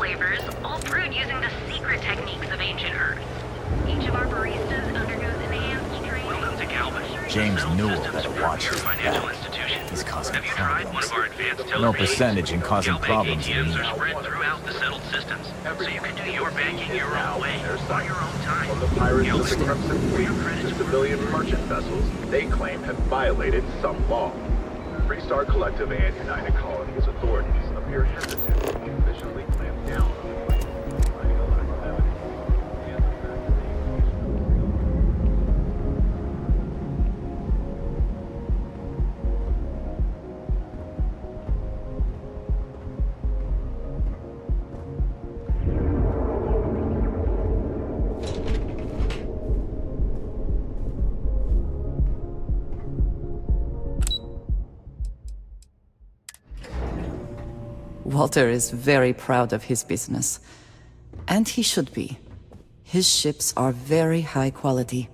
flavors, all brewed using the secret techniques of ancient Earth. Each of our baristas undergoes enhanced training. Welcome to Calvin. James Newell better watch your it. financial institution. He's causing Have you tried one problems. of our advanced No teller percentage in machines? causing Galbank problems in ATMs me. are spread throughout the settled systems, so you can do your banking your own way, on your own time. From the pirates of the Galbank. Crimson Fleet to civilian merchant vessels they claim have violated some law. Freestar Collective and United Colonies authorities appear hesitant to officially clamp down on the claim, citing a lack of evidence and the fact that Walter is very proud of his business. And he should be. His ships are very high quality.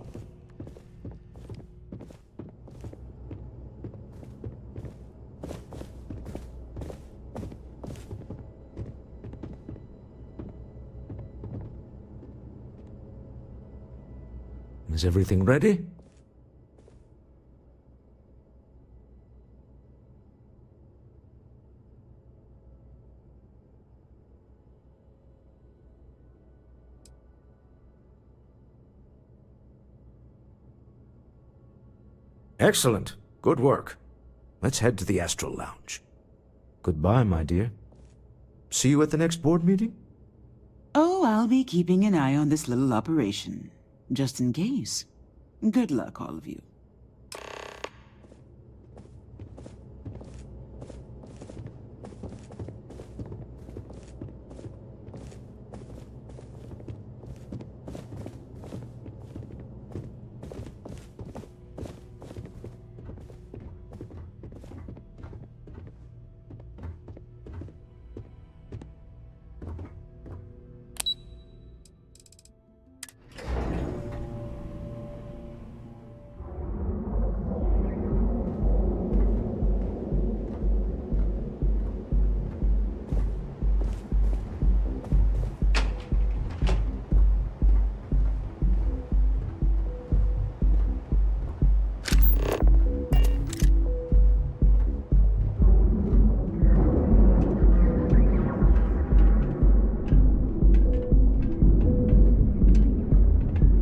Is everything ready? Excellent. Good work. Let's head to the Astral Lounge. Goodbye, my dear. See you at the next board meeting? Oh, I'll be keeping an eye on this little operation, just in case. Good luck, all of you.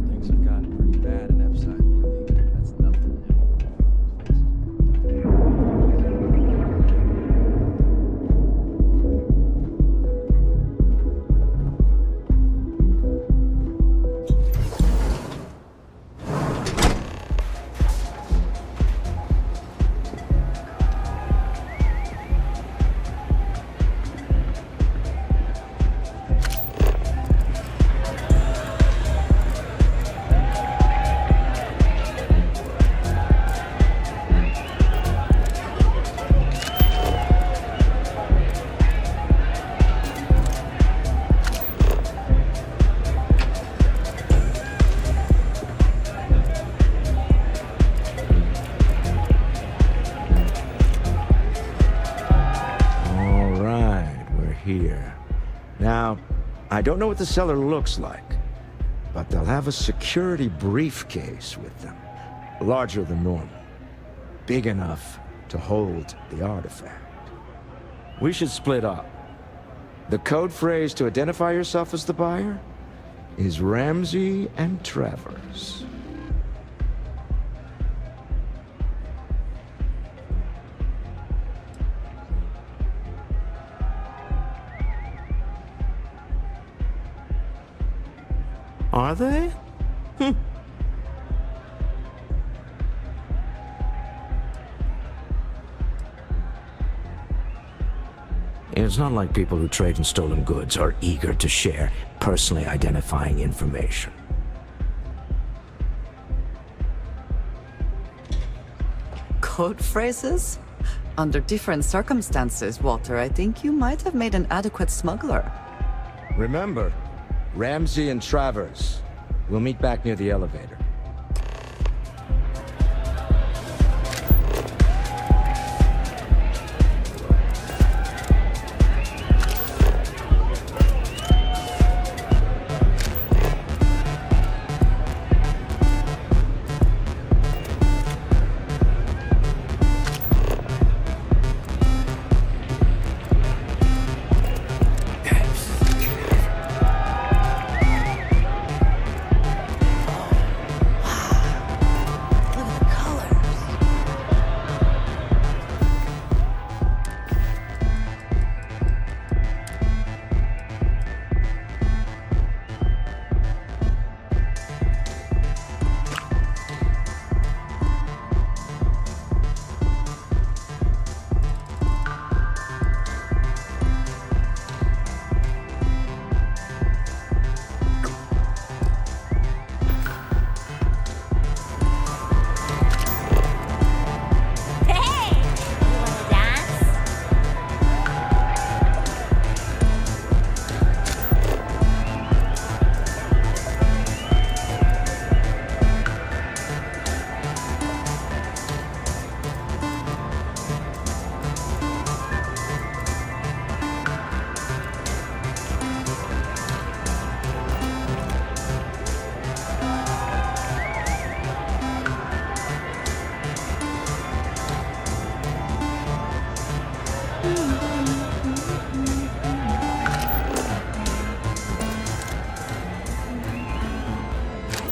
Things have gotten pretty bad in Epside lately. That's nothing All right, we're here. Now, I don't know what the cellar looks like, but they'll have a security briefcase with them. Larger than normal. Big enough to hold the artifact. We should split up. The code phrase to identify yourself as the buyer is Ramsey and Travers. Are they? It's not like people who trade in stolen goods are eager to share personally identifying information. Code phrases? Under different circumstances, Walter, I think you might have made an adequate smuggler. Remember, Ramsey and Travers. We'll meet back near the elevator.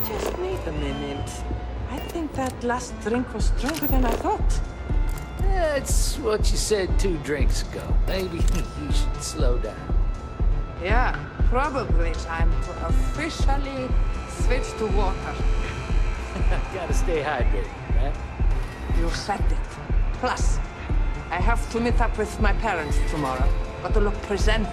Just wait a minute. I think that last drink was stronger than I thought. That's what you said 2 drinks ago. Maybe you should slow down. Yeah, probably time to officially switch to water. Gotta stay hydrated, right? You said it. Plus, I have to meet up with my parents tomorrow. Got to look presentable.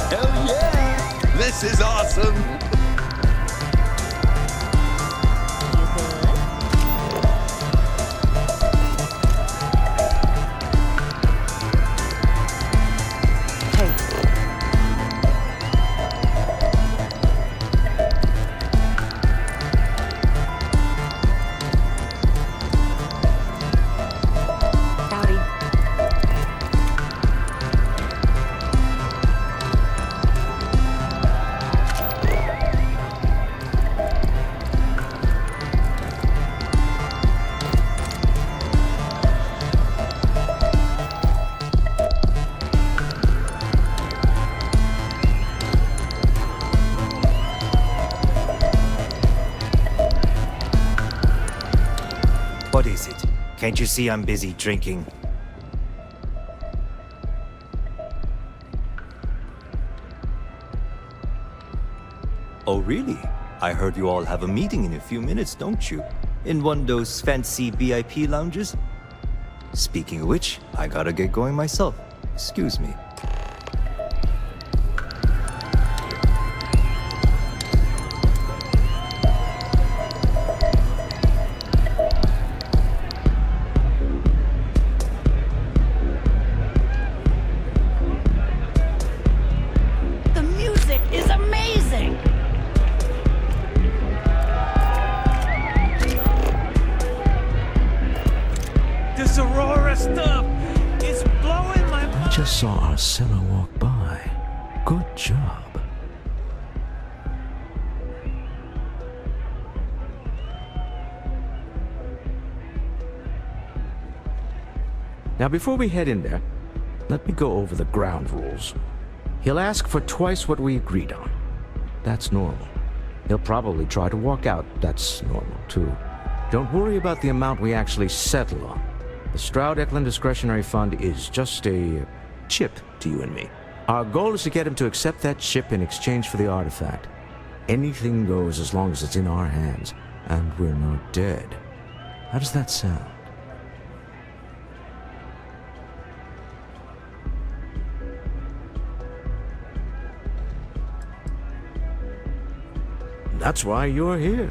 Hell yeah! This is awesome! What is it? Can't you see I'm busy drinking? Oh, really? I heard you all have a meeting in a few minutes, don't you? In one of those fancy VIP lounges? Speaking of which, I gotta get going myself. Excuse me. The music is amazing! This Aurora stuff is blowing my mind. I just saw Arcella walk by. Good job. Now, before we head in there, let me go over the ground rules. He'll ask for twice what we agreed on. That's normal. He'll probably try to walk out. That's normal, too. Don't worry about the amount we actually settle on. The Stroud-Eklund Discretionary Fund is just a chip to you and me. Our goal is to get him to accept that chip in exchange for the artifact. Anything goes as long as it's in our hands, and we're not dead. How does that sound? That's why you're here.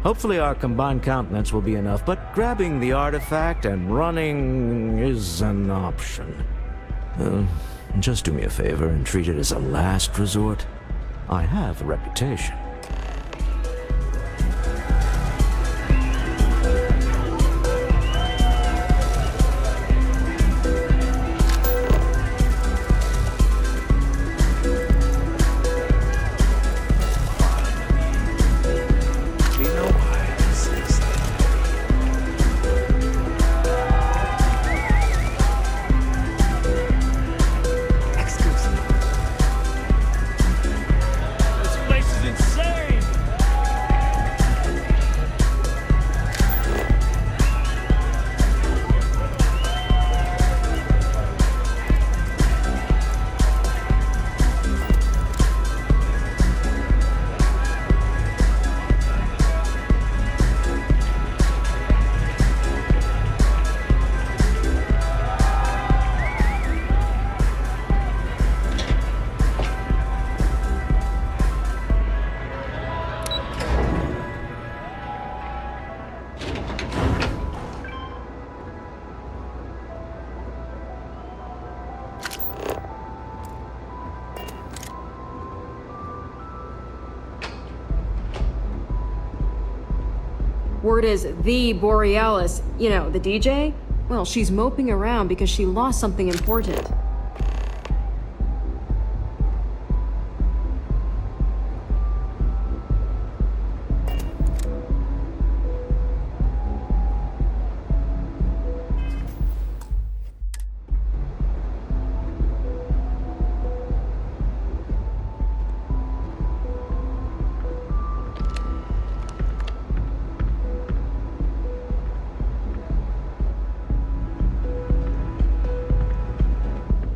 Hopefully our combined countenance will be enough, but grabbing the artifact and running is an option. Just do me a favor and treat it as a last resort. I have a reputation. This place is insane. Word is the Borealis, you know, the DJ? Well, she's moping around because she lost something important.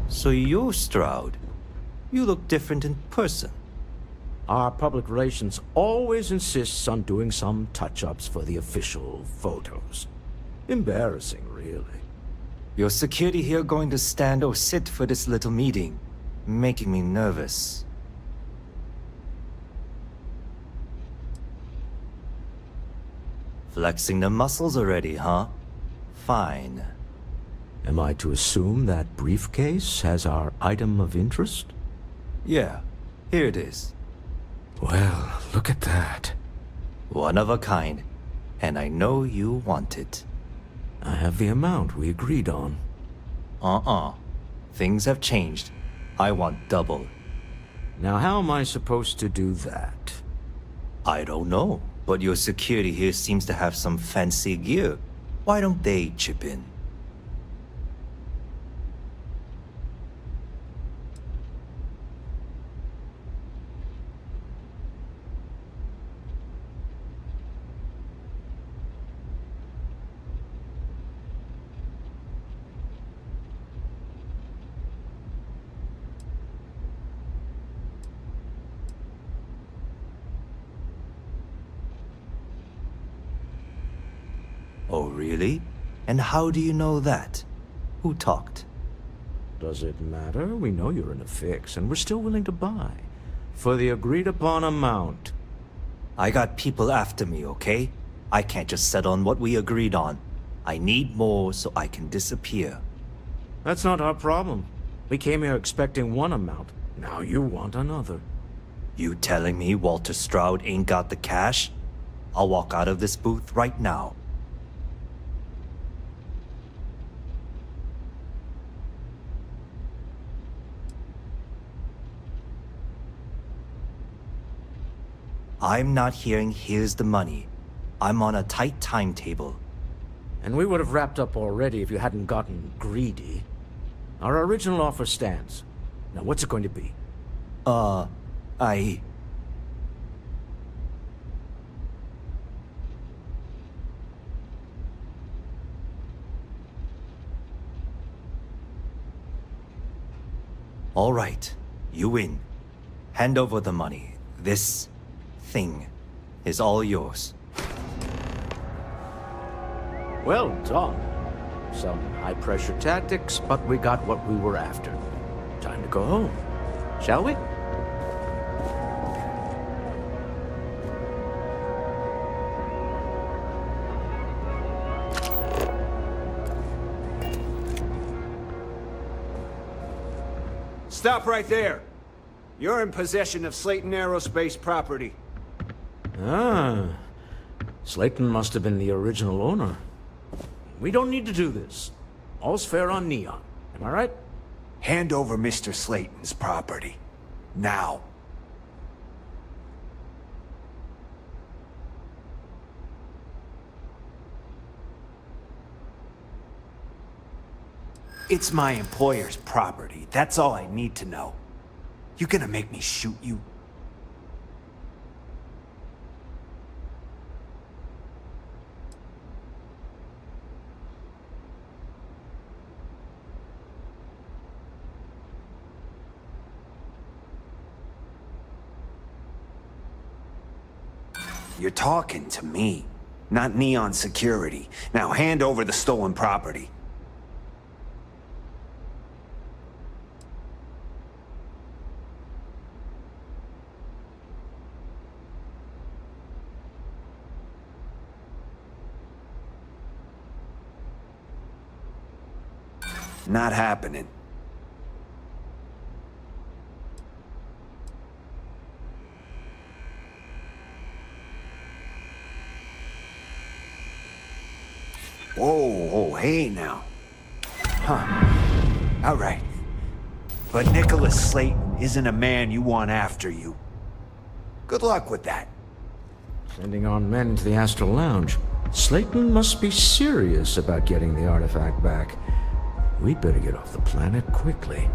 So you're Stroud. You look different in person. Our public relations always insists on doing some touch-ups for the official photos. Embarrassing, really. Your security here going to stand or sit for this little meeting, making me nervous. Flexing the muscles already, huh? Fine. Am I to assume that briefcase has our item of interest? Yeah, here it is. Well, look at that. One of a kind, and I know you want it. I have the amount we agreed on. Things have changed. I want double. Now how am I supposed to do that? I don't know, but your security here seems to have some fancy gear. Why don't they chip in? Oh, really? And how do you know that? Who talked? Does it matter? We know you're in a fix, and we're still willing to buy. For the agreed-upon amount. I got people after me, okay? I can't just settle on what we agreed on. I need more so I can disappear. That's not our problem. We came here expecting one amount. Now you want another. You telling me Walter Stroud ain't got the cash? I'll walk out of this booth right now. I'm not hearing here's the money. I'm on a tight timetable. And we would have wrapped up already if you hadn't gotten greedy. Our original offer stands. Now what's it going to be? All right, you win. Hand over the money. This thing is all yours. Well done. Some high-pressure tactics, but we got what we were after. Time to go home, shall we? Stop right there. You're in possession of Slayton Aerospace property. Ah. Slayton must have been the original owner. We don't need to do this. All's fair on Neon. Am I right? Hand over Mr. Slayton's property. Now. It's my employer's property. That's all I need to know. You gonna make me shoot you? You're talking to me, not Neon Security. Now hand over the stolen property. Not happening. Oh, hey now. Huh. All right. But Nicholas Slayton isn't a man you want after you. Good luck with that. Sending on men into the Astral Lounge. Slayton must be serious about getting the artifact back. We'd better get off the planet quickly.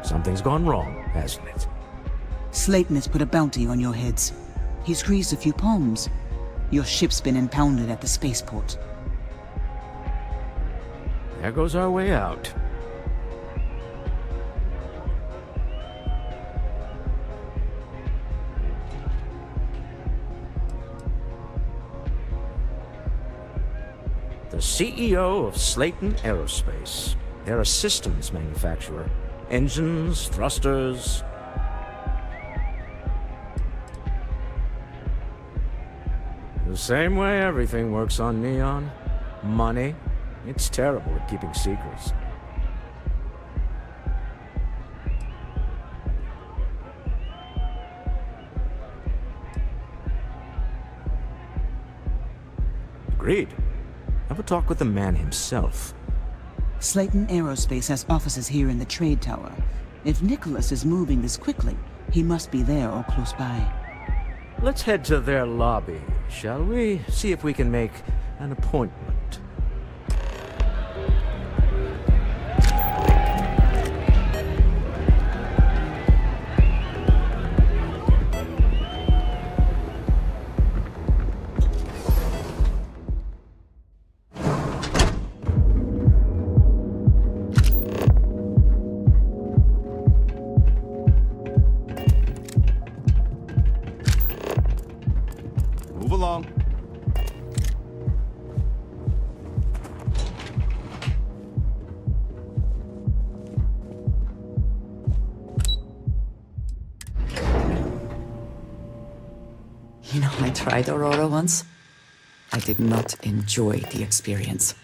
Something's gone wrong, hasn't it? Slayton has put a bounty on your heads. He's greased a few palms. Your ship's been impounded at the spaceport. There goes our way out. The CEO of Slayton Aerospace. They're a systems manufacturer. Engines, thrusters. The same way everything works on Neon. Money. It's terrible at keeping secrets. Agreed. Have a talk with the man himself. Slayton Aerospace has offices here in the trade tower. If Nicholas is moving this quickly, he must be there or close by. Let's head to their lobby, shall we? See if we can make an appointment. You know, I tried Aurora once. I did not enjoy the experience.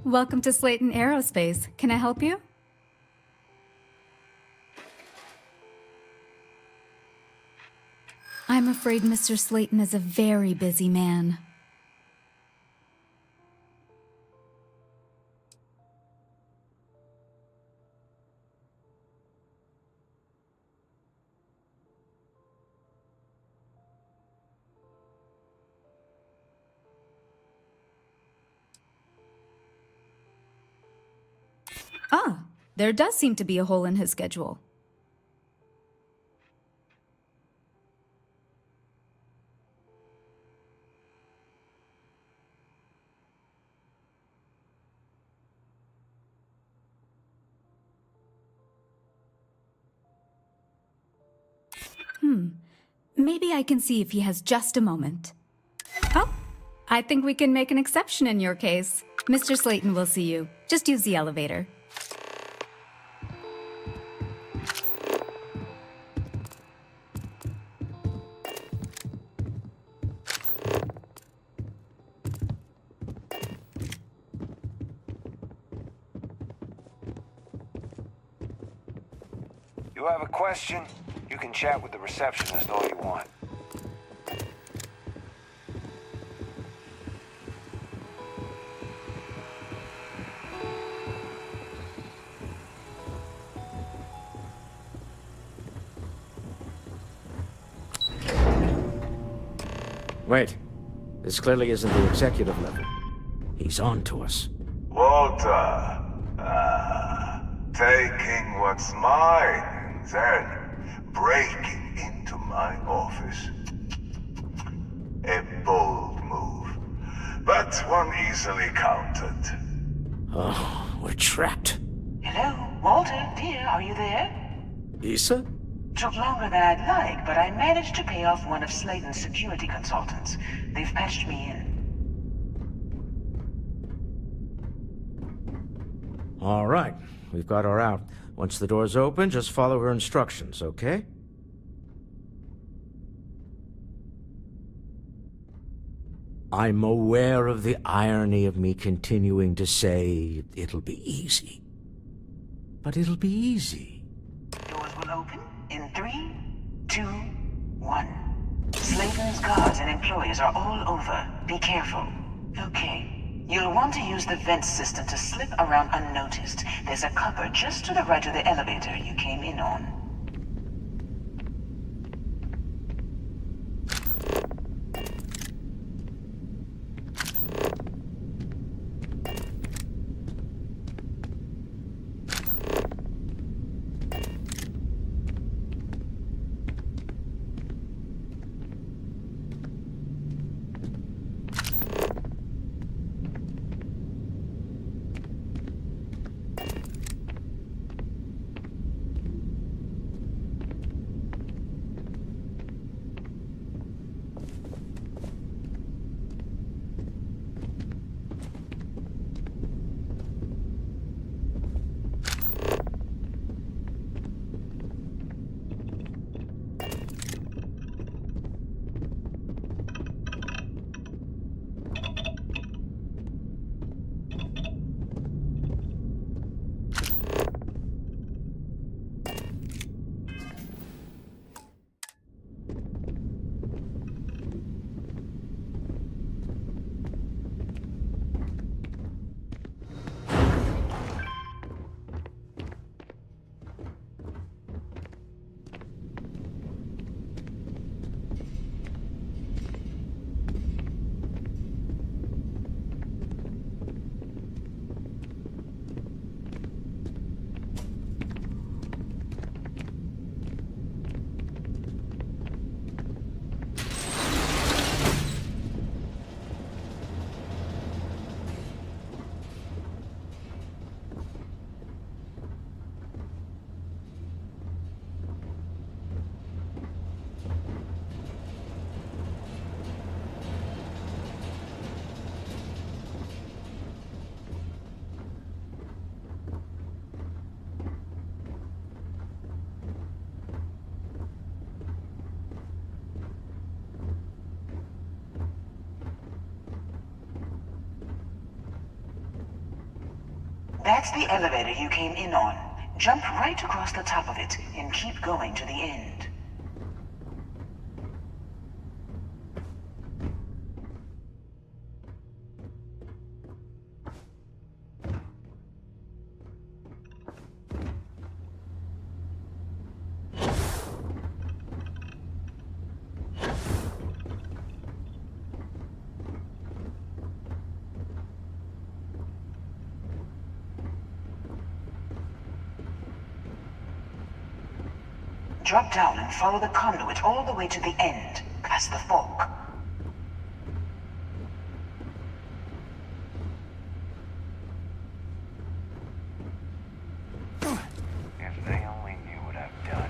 Welcome to Slayton Aerospace. Can I help you? I'm afraid Mr. Slayton is a very busy man. Ah, there does seem to be a hole in his schedule. Maybe I can see if he has just a moment. Oh, I think we can make an exception in your case. Mr. Slayton will see you. Just use the elevator. You have a question? You can chat with the receptionist all you want. Wait. This clearly isn't the executive level. He's on to us. Walter. Taking what's mine, then breaking into my office. A bold move, but one easily countered. Oh, we're trapped. Hello, Walter, dear, are you there? Issa? Took longer than I'd like, but I managed to pay off one of Slayton's security consultants. They've patched me in. All right, we've got her out. Once the door's open, just follow her instructions, okay? I'm aware of the irony of me continuing to say it'll be easy. But it'll be easy. Doors will open in 3, 2, 1. Slayton's guards and employees are all over. Be careful. Okay. You'll want to use the vent system to slip around unnoticed. There's a cupboard just to the right of the elevator you came in on. That's the elevator you came in on. Jump right across the top of it and keep going to the end. Drop down and follow the conduit all the way to the end, past the fork. If they only knew what I've done.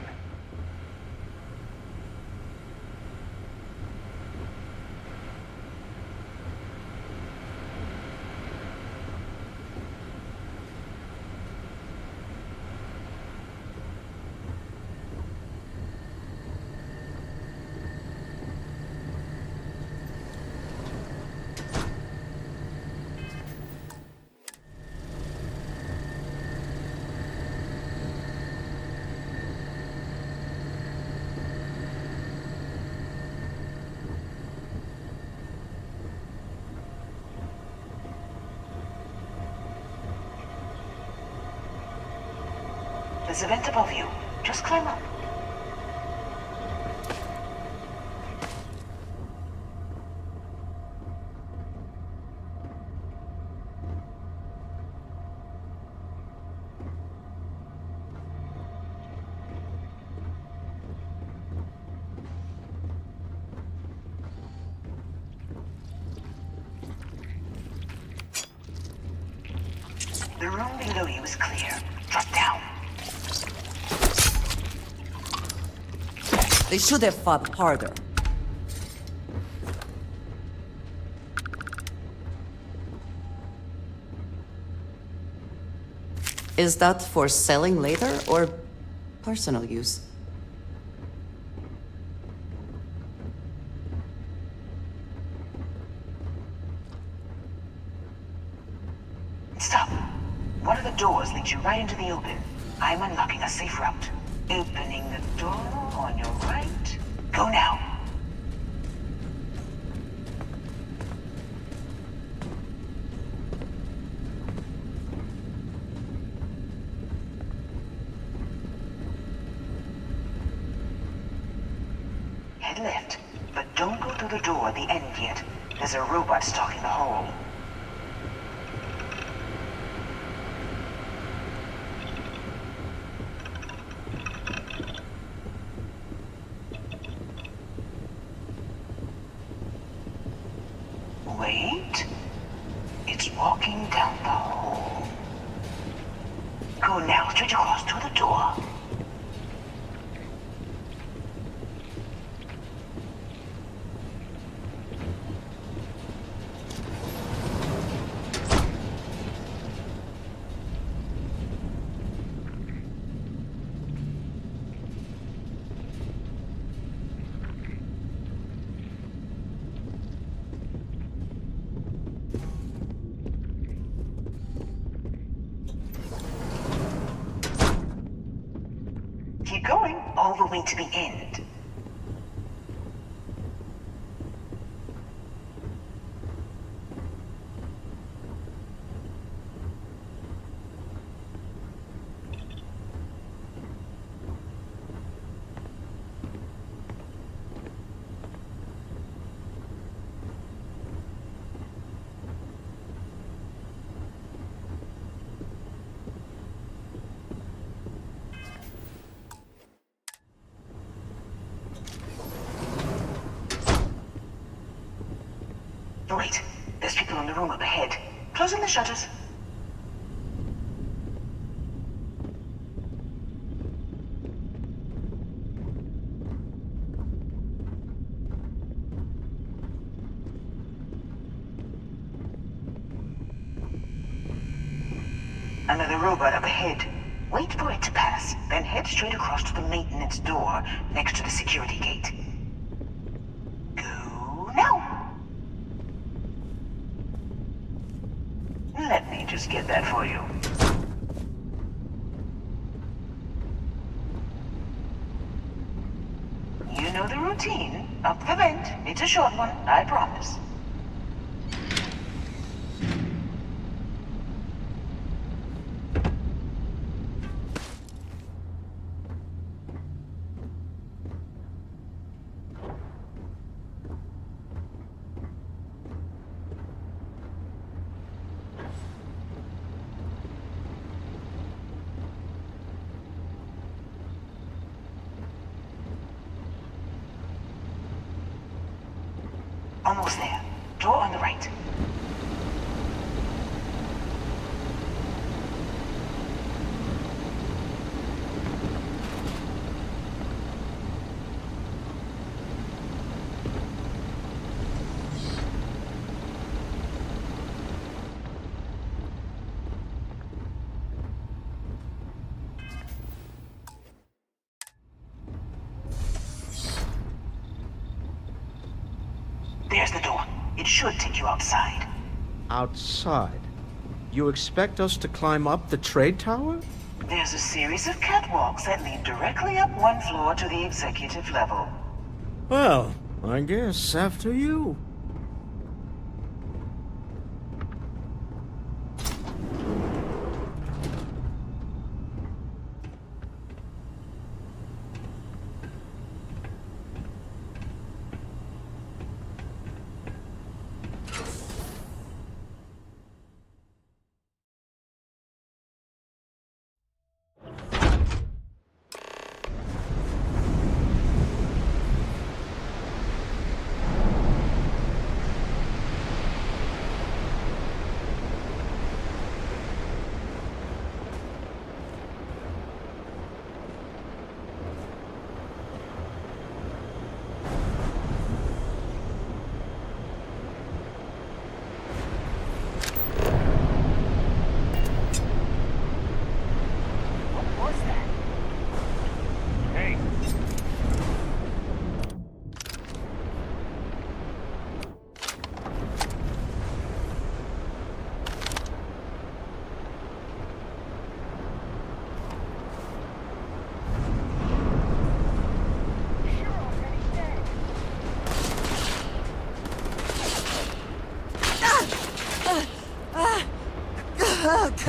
There's a vent above you. Just climb up. The room below you is clear. Drop down. They should have fought harder. Is that for selling later or personal use? Stop. One of the doors leads you right into the open. I'm unlocking a safe route. Opening the door on your right. Go now. Head left, but don't go through the door at the end yet. There's a robot stalking the hole. Wait. It's walking down the hole. Go now, straight across to the door. Keep going, all the way to the end. Wait, there's people in the room up ahead. Closing the shutters. Another robot up ahead. Wait for it to pass, then head straight across to the maintenance door next to the security gate. Go now. Let me just get that for you. You know the routine. Up the vent. It's a short one, I promise. Almost there. Door on the right. There's the door. It should take you outside. Outside? You expect us to climb up the trade tower? There's a series of catwalks that lead directly up one floor to the executive level. Well, I guess after you.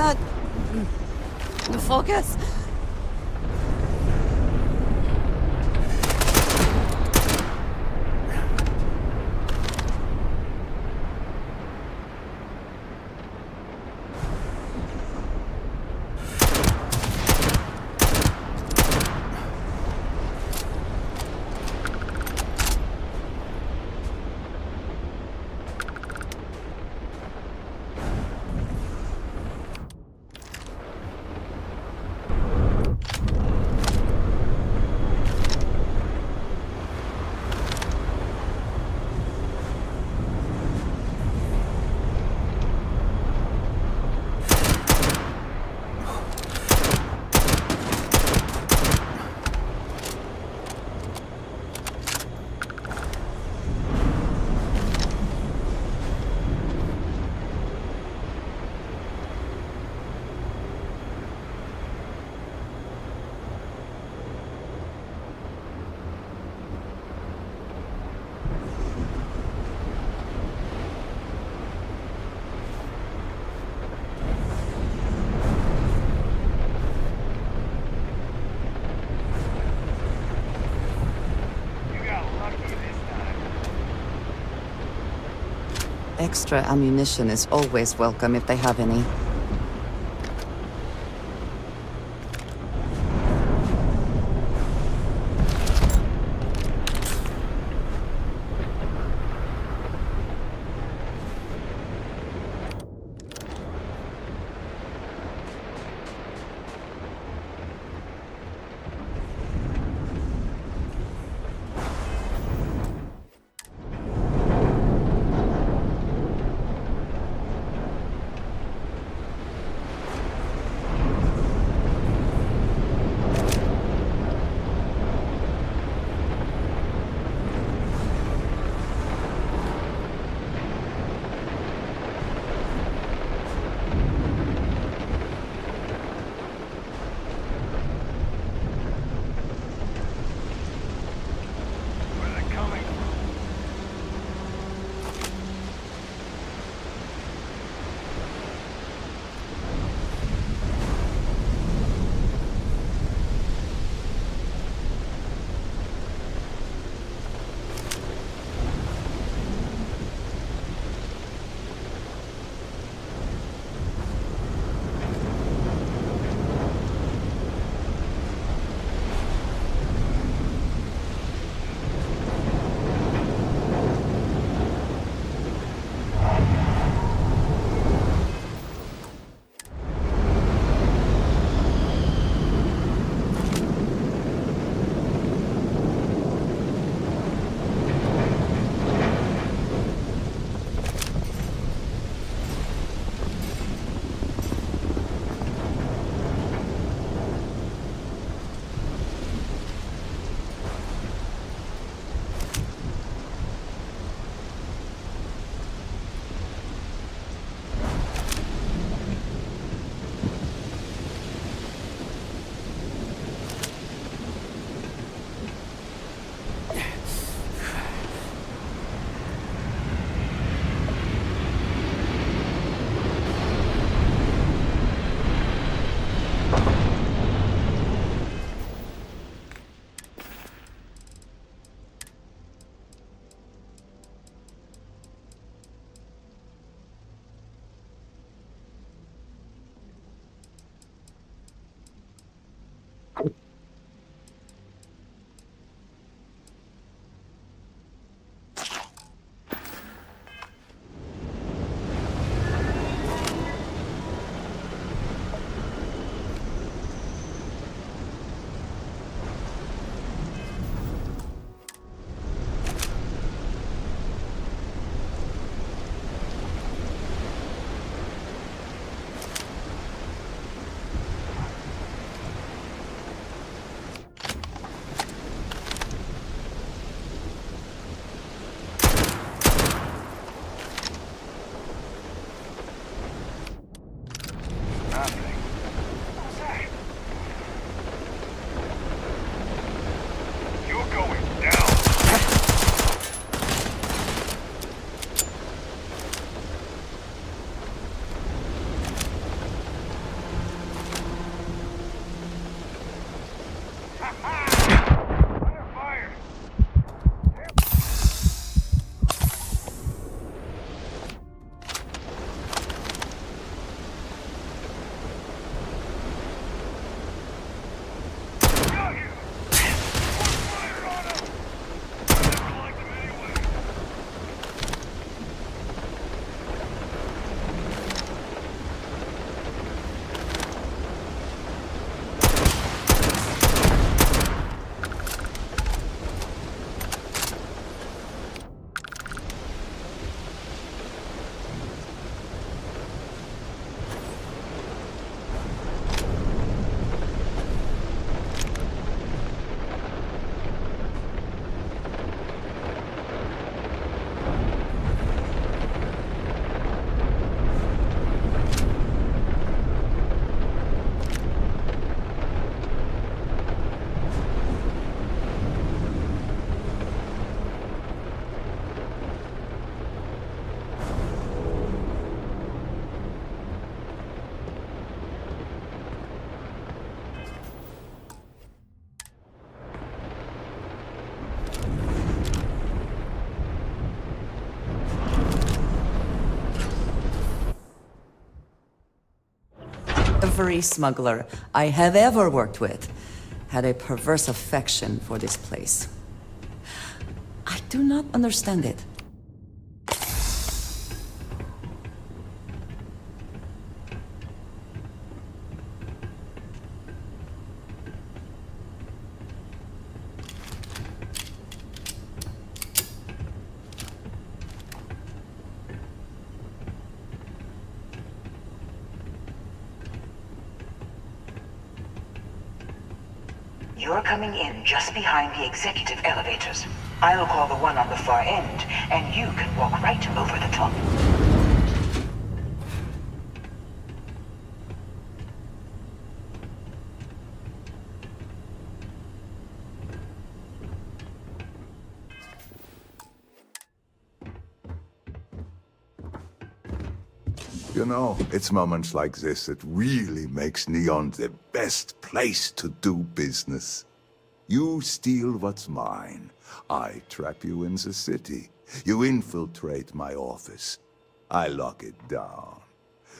can't... focus. Extra ammunition is always welcome if they have any. every smuggler I have ever worked with had a perverse affection for this place. I do not understand it. You're coming in just behind the executive elevators. I'll call the one on the far end, and you can walk right over the top. You know, it's moments like this that really makes Neon the best place to do business. You steal what's mine. I trap you in the city. You infiltrate my office. I lock it down.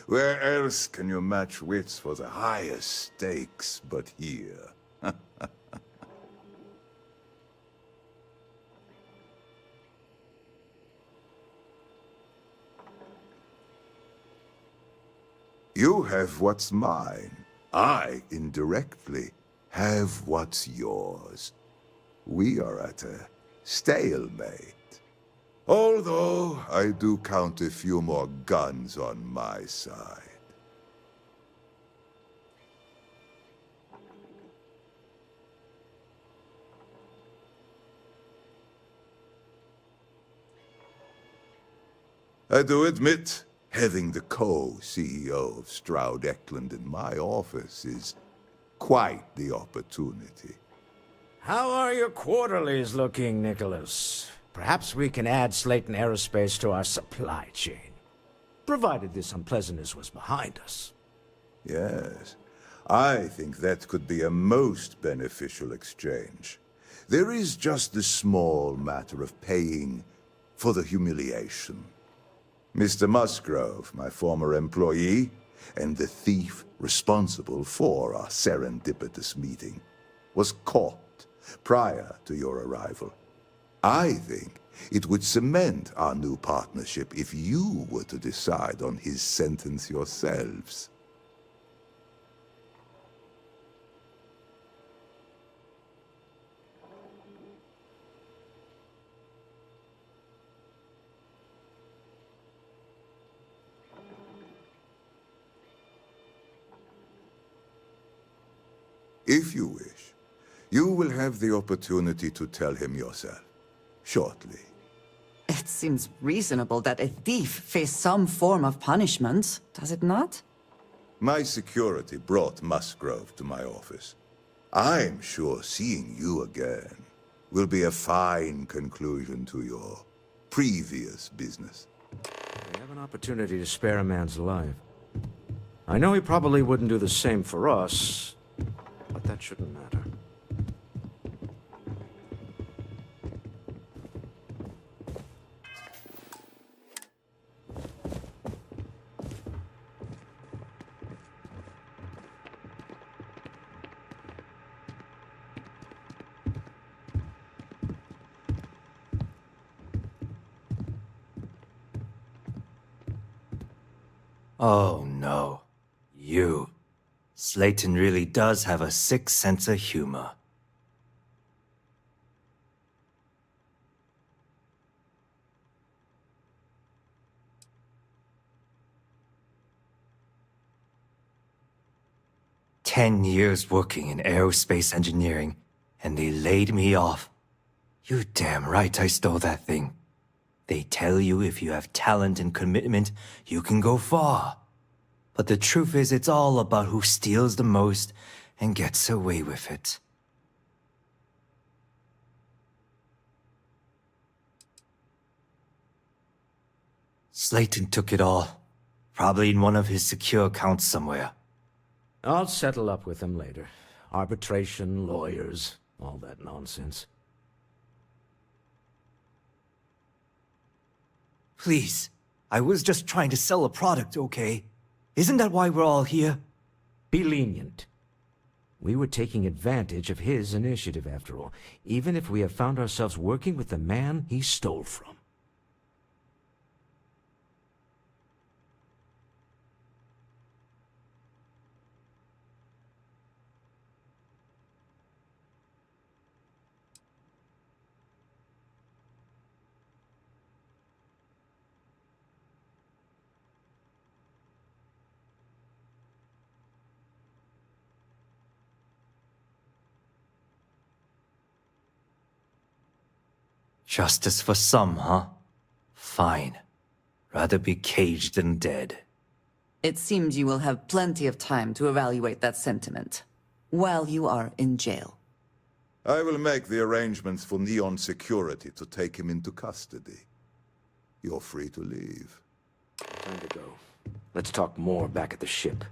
Where else can you match wits for the highest stakes but here? You have what's mine. I, indirectly, have what's yours. We are at a stalemate. Although, I do count a few more guns on my side. I do admit, having the co-CEO of Stroud Eklund in my office is quite the opportunity. How are your quarterlies looking, Nicholas? Perhaps we can add Slayton Aerospace to our supply chain, provided this unpleasantness was behind us. Yes, I think that could be a most beneficial exchange. There is just the small matter of paying for the humiliation. Mr. Musgrove, my former employee, and the thief responsible for our serendipitous meeting, was caught prior to your arrival. I think it would cement our new partnership if you were to decide on his sentence yourselves. If you wish, you will have the opportunity to tell him yourself, shortly. It seems reasonable that a thief face some form of punishment, does it not? My security brought Musgrove to my office. I'm sure seeing you again will be a fine conclusion to your previous business. We have an opportunity to spare a man's life. I know he probably wouldn't do the same for us, but that shouldn't matter. Oh no. You. Slayton really does have a sick sense of humor. "10 years working in aerospace engineering, and they laid me off. You damn right I stole that thing. They tell you if you have talent and commitment, you can go far. But the truth is, it's all about who steals the most and gets away with it." Slayton took it all. Probably in one of his secure accounts somewhere. I'll settle up with him later. Arbitration, lawyers, all that nonsense. Please, I was just trying to sell a product, okay? Isn't that why we're all here? Be lenient. We were taking advantage of his initiative, after all, even if we have found ourselves working with the man he stole from. Justice for some, huh? Fine. Rather be caged than dead. It seems you will have plenty of time to evaluate that sentiment while you are in jail. I will make the arrangements for Neon Security to take him into custody. You're free to leave. Time to go. Let's talk more back at the ship.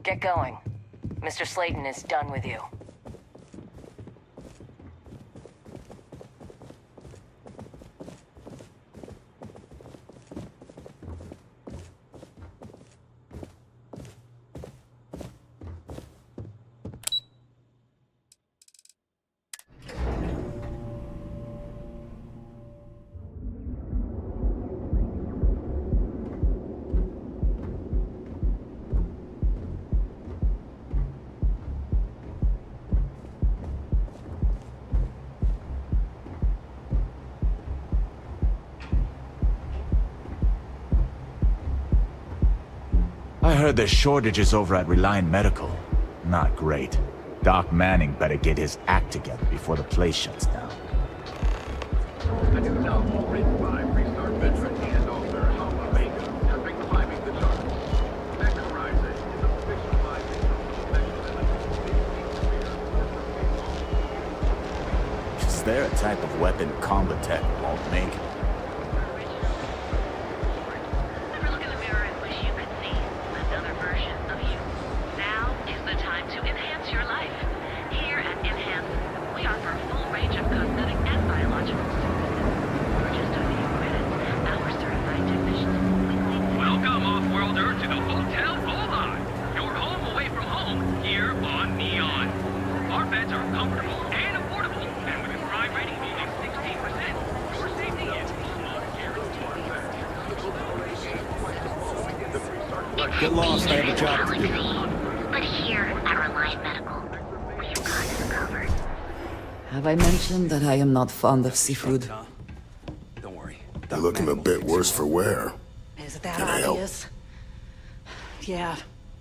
Get going. Mr. Slayton is done with you. I heard there's shortages over at Reliant Medical. Not great. Doc Manning better get his act together before the place shuts down. The new novel, written by Restart veteran and author Hama Vega, has been climbing the charts. Mech Horizon is a fictionalized Is there a type of weapon combat tech won't make? Never look in the mirror and wish you could see another version of you. Now is the time to enhance your life. Here at Enhance, we offer a full range of cosmetic and biological services. For just a few credits, our certified technicians will quickly... Welcome, Off-Worlder, to the Hotel Rohan. Your home away from home, here on Neon. Our beds are comfortable and affordable, and with a crime rating only 16%, your safety is Get lost, I have a job to do. But here at Reliant Medical, we've got it covered. Have I mentioned that I am not fond of seafood? Don't worry. You're looking a bit worse for wear. Is that Can I help? obvious? Yeah,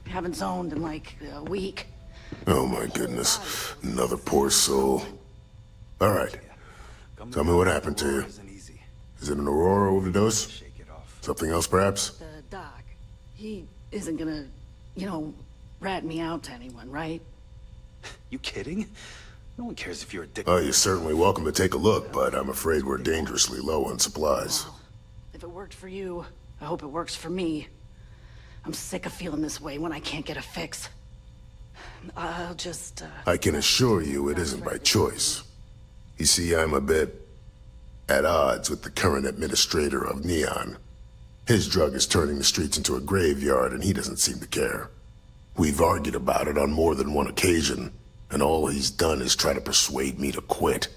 haven't zoned in like a week. Oh my goodness. Another poor soul. Alright. Tell me what happened to you. Is it an Aurora overdose? Something else, perhaps? The doc, he isn't gonna, rat me out to anyone, right? You kidding? No one cares if you're a dick. Oh, you're certainly welcome to take a look, but I'm afraid we're dangerously low on supplies. If it worked for you, I hope it works for me. I'm sick of feeling this way when I can't get a fix. I'll just, I can assure you it isn't by choice. You see, I'm a bit at odds with the current administrator of Neon. His drug is turning the streets into a graveyard, and he doesn't seem to care. We've argued about it on more than one occasion, and all he's done is try to persuade me to quit.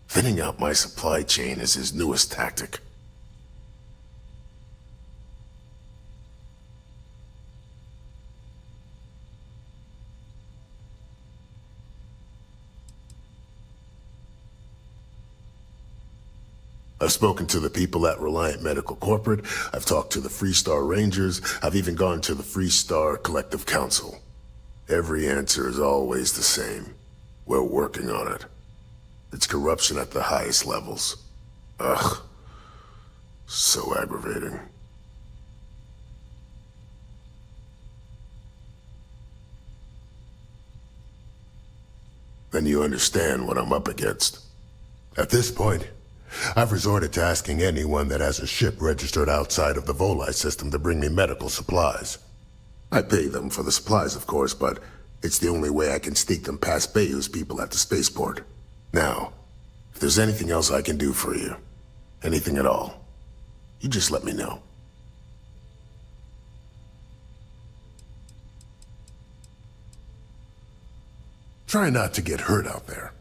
Thinning out my supply chain is his newest tactic. I've spoken to the people at Reliant Medical Corporate, I've talked to the Freestar Rangers, I've even gone to the Freestar Collective Council. Every answer is always the same. We're working on it. It's corruption at the highest levels. Ugh. So aggravating. Then you understand what I'm up against. At this point, I've resorted to asking anyone that has a ship registered outside of the Volii system to bring me medical supplies. I pay them for the supplies, of course, but it's the only way I can sneak them past Bayou's people at the spaceport. Now, if there's anything else I can do for you, anything at all, you just let me know. Try not to get hurt out there.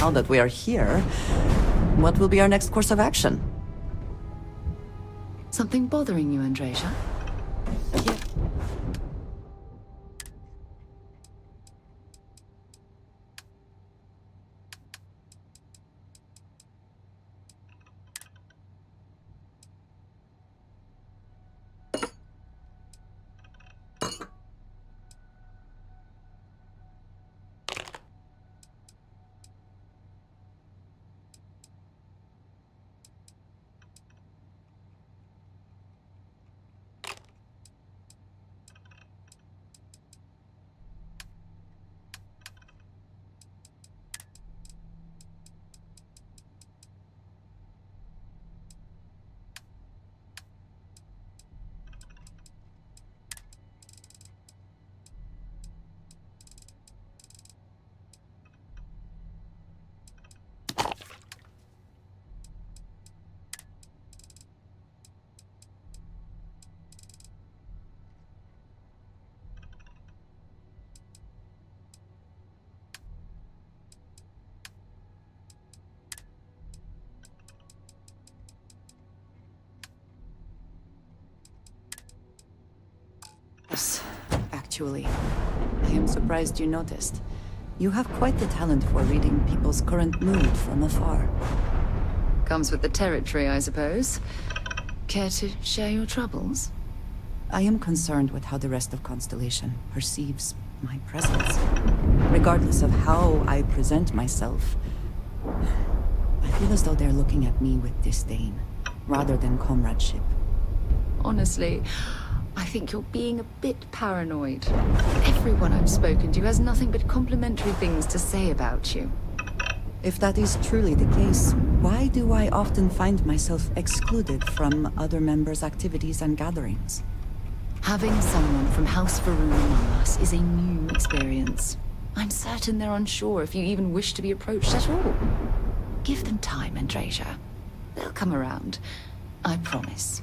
Now that we are here, what will be our next course of action? Something bothering you, Andreja? actually. I am surprised you noticed. You have quite the talent for reading people's current mood from afar. Comes with the territory, I suppose. Care to share your troubles? I am concerned with how the rest of Constellation perceives my presence. Regardless of how I present myself, I feel as though they're looking at me with disdain, rather than comradeship. Honestly, I think you're being a bit paranoid. Everyone I've spoken to has nothing but complimentary things to say about you. If that is truly the case, why do I often find myself excluded from other members' activities and gatherings? Having someone from House Faroon among us is a new experience. I'm certain they're unsure if you even wish to be approached at all. Give them time, Andrasia. They'll come around. I promise.